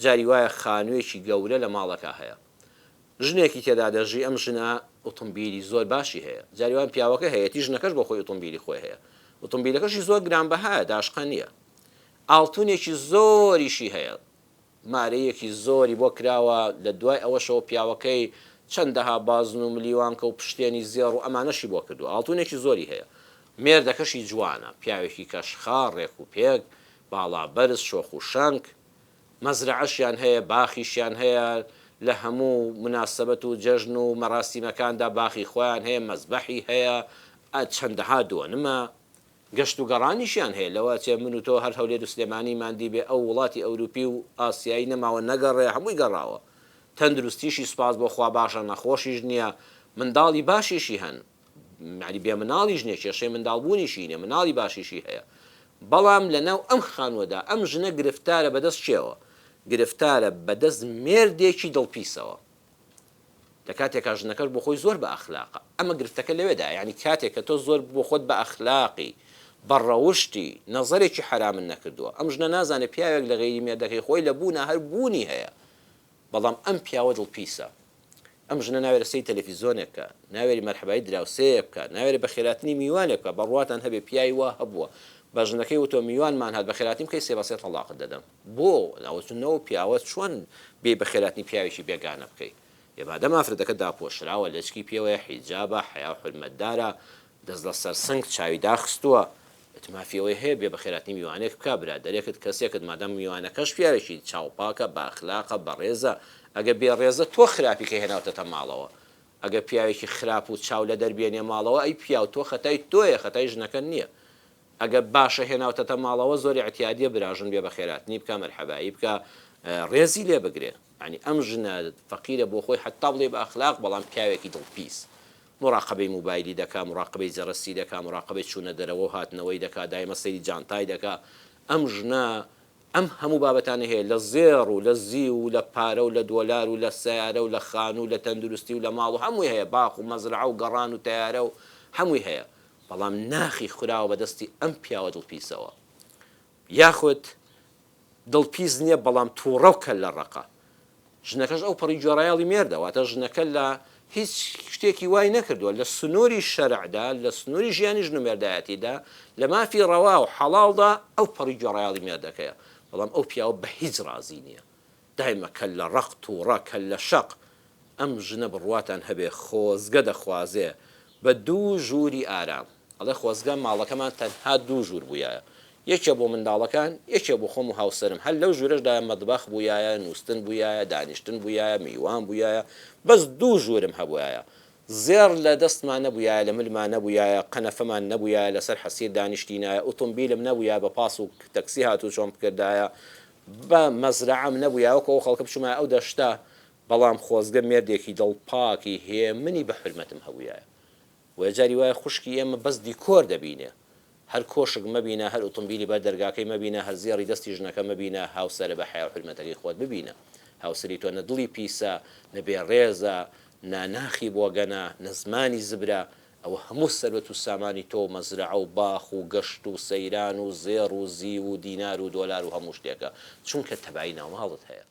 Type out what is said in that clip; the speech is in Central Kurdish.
جاری وایە خانوویەکی گەورە لە ماڵەکە هەیە، ژنێکی تێدا دەژی، ئەم ژنە ئۆتۆمبیلی زۆر باشی هەیە، جاری وایە پیاوەکە هەیەی ژنەکەش بۆ خۆی ئۆتۆمبیلی خۆی هەیە، ئۆتۆمبیلەکەشی زۆر گرانبەهایە، داشقەنیە، ئاڵتونێکی زۆریشی هەیە، مارەیەکی زۆری بۆ کراوە، لە دوای ئەوەشەوە پیاوەکەی چەندەها بازن و ملیوانکە و پشتێنی زێڕ و ئەمانەشی بۆ کردو، ئاڵتونێکی زۆری هەیە، مێردەکەشی جوانە، پیاوێکی کەشخاڕ ڕێک و پێک، باڵا بەرز، شۆخ و شەنگ، مەزرعەشیان هەیە، باخیشیان هەیە، لە هەموو مناسبەت و جەژن و مەراسیمەکاندا باخی خۆیان هەیە، مەزبەحی هەیە، چەندەها دۆنمە، گەشت و گەڕانیشیان هەیە، لەوە چێ من و تۆ هەر هەولێر و سلێمانیماندی بێ ئەو وڵاتی ئەوروپی و ئاسیایی نەماوە نەگەڕێ، هەمووی گەڕاوە، تەندروستیشی سوپاس بۆ خوا باشە، نەخۆشیش نییە، منداڵی باشیشی هەن، یعنی بێ مناڵیش نییە، کێشەی منداڵبوونیشی نیە، مناڵی باشیشی هەیە، بەڵام لەناو ئەم خانووەدا ئەم ژنە گرفتارە بەدەست چێوە، گرفتارە بەدەست مێردێکی دڵپیسەوە، لە کاتێکا ژنەکەش بۆ خۆی زۆر بە ئەخلاقە، ئەمە گرفتەکە لەوێدا، یعنی کاتێک کە تۆ زۆر بۆ خۆت بە ئەخلاقی بەڕەوشتی نەزەرێکی حرامن نەکردووە، ئەم ژنە نازانێت پیاوێک لە غەیری مێردەکەی خۆی لە بوونە هەر بوونی هەیە، بەڵام ئەم پیاوە دڵپیسە، ئەم ژنە ناوێرە سەی تەلەڤیزۆنێکە، ناوێری مەرحەبایی دراوسەیە بکە، ناوێرە بە خێراتنی میوانێک بکە، بەڕواتان هەبێ پیاوی وا هەبووە، بە ژنەکەی وتۆ میوانمان هات بە خێراتیم کەی سێ بەسێ تەڵاقت دەدەم، بۆ ناوچونەوە پیاوە چۆن بێ بە خێراتنی پیاوێکی بێگانە بکەی، ێبادە مافرەتەکە داپۆشراوە، لەچکی پێوەیە حیجابە، حیا و حورمەتدارە، دەست لە سەر سنگ چاوی داخستووە، مافیەوەی هەیە بێ بە خێراتنی میوانێک بکە، برادەرێکت کەسێکت مادەم میوانەکەش پیاوێکی چاوپاکە، باخلاقە، بەڕێزە، ئەگە بێڕێزە تۆ خراپی کە هێناوتەتە ماڵەوە، ئەگە پیاوێکی خراپ و چاو لە دەربێنێ ماڵەوە، ئەی پیاو تۆ خەتای تۆیە، خەتای ژنەکە نییە، ئەگە باشە هێناوتەتە ماڵەوە زۆری احتیادیە براژن بێ بە خێراتنی بکە، مەرحەبایی بکە، ڕێزی لێ بگرێ، ینی ئەم ژنە فەقیرە بۆ خۆی حتا بڵێ بە ئەخلاق، بەڵام پیاوێکی دڵپیس، مراقبەی موبایلی دەکا، مراقبەی جەرەسی دەکا، مراقبەی چوونە دەرەوە هاتنەوەی دەکا، دایمە سەیری جانتای دەکا، ئەم ژنە ئەم هەموو بابەتانە هەیە لە زێڕ و لە زی و لە پارە و لە دۆلار و لە سیارە و لە خان و لە تەندروستی و لە ماڵ و هەمووی هەیە، باخ و مەزرعە و گەڕان و تیارە و هەمووی هەیە، بەڵام ناخی خوراوە بەدەستی ئەم پیاوە دڵپیسەوە، یاخود دڵپیس نییە بەڵام تووڕەوکە لە ڕقە، ژنەکەش ئەو پەڕی جۆڕایاڵی مێردەواتە ژنەکە لە هیچ شتێکی وای نەکردووە، لە سنووری شەرعدا، لە سنووری ژیانی ژن و مێردایەتیدا، لە مافی ڕەوا و حەڵاڵدا ئەو پەڕی جۆڕایاڵی مێردەکەیە، بەڵام ئەو پیاوە بە هیچ ڕازی نییە، دایمە کە لە ڕق تووڕە، کە لە شەق، ئەم ژنە بڕواتان هەبێ خۆزگە دەخوازێ بە دوو ژووری ئارام، ئەڵێ خۆزگە ماڵەکەمان تەنها دوو ژوور بوویایە، یەکێ بۆ منداڵەکان، یەکێ بۆ خۆم و هاوسەرم، هەر لەو ژوورەشدا مەتبەخ بوویایە، نووستن بوویایە، دانیشتن بوویایە، میوان بوویایە، بەس دوو ژوورم هەبووایە، زێڕ لە دەستمان نەبوویایە، لە ملمان نەبوویایە، قەنەفەمان نەبوویایە، لەسەر حەسیر دانیشتینایە، ئۆتۆمبیلم نەبوویە بە پاس و تەکسی هاتوو چۆن بکردایە، بە مەزرعەم نەبوویایە، وەکو ئەو خەڵکە بچوومایە ئەو دەشتا، بەڵام خۆزگە مێردێکی دڵپاکی هێمنی بە حورمەتم هەبوویایە، و جاری وایە خوشکی ئێمە بەس دیکۆر دەبینێ، هەر کۆشک مەبینە، هەر ئۆتۆمبیلی بەر دەرگاکەی مەبینە، هەر زێڕی دەستی ژنەکە مەبینە، هاوسەرە بە حیا و حورمەتەکەی خۆت ببینە، هاوسەری تۆ نە دڵی پیسە، نە بێڕێزە، ناناخی بۆ گەنە، نە زمانی زبرە، ئەوە هەموو سەربەت و سامانی تۆ مەزرعە و باخ و گەشت و سەیران و زێڕ و زی و دینار و دۆلار و هەموو شتێکە، چونکە تەبایی ناوماڵت هەیە.